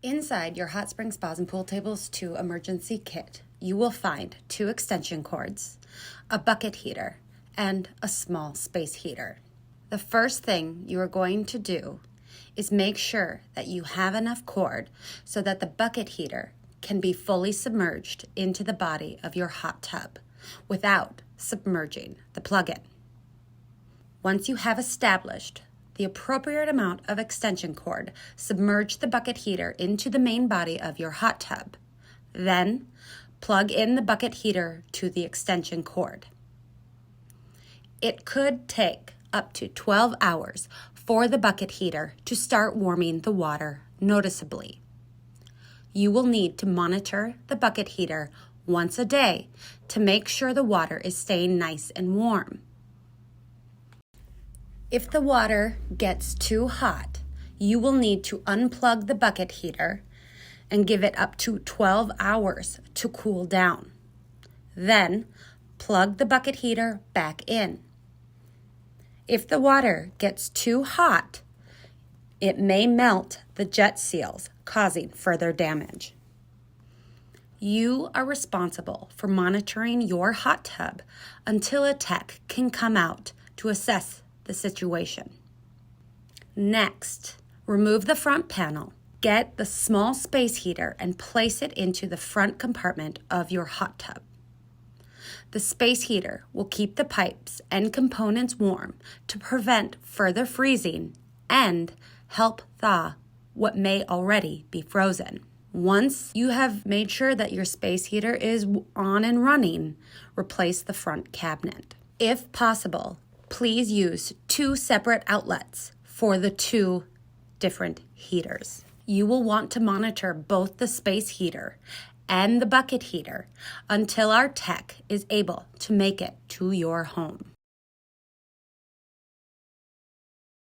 Inside your HotSpring Spas and Pool Tables 2 Emergency Kit, you will find 2 extension cords, a bucket heater, and a small space heater. The first thing you are going to do is make sure that you have enough cord so that the bucket heater can be fully submerged into the body of your hot tub without submerging the plug-in. Once you have established the appropriate amount of extension cord, submerge the bucket heater into the main body of your hot tub. Then, plug in the bucket heater to the extension cord. It could take up to 12 hours for the bucket heater to start warming the water noticeably. You will need to monitor the bucket heater once a day to make sure the water is staying nice and warm. If the water gets too hot, you will need to unplug the bucket heater and give it up to 12 hours to cool down. Then, plug the bucket heater back in. If the water gets too hot, it may melt the jet seals, causing further damage. You are responsible for monitoring your hot tub until a tech can come out to assess the situation. Next, remove the front panel. Get the small space heater and place it into the front compartment of your hot tub. The space heater will keep the pipes and components warm to prevent further freezing and help thaw what may already be frozen. Once you have made sure that your space heater is on and running, replace the front cabinet. If possible, please use 2 separate outlets for the 2 different heaters. You will want to monitor both the space heater and the bucket heater until our tech is able to make it to your home.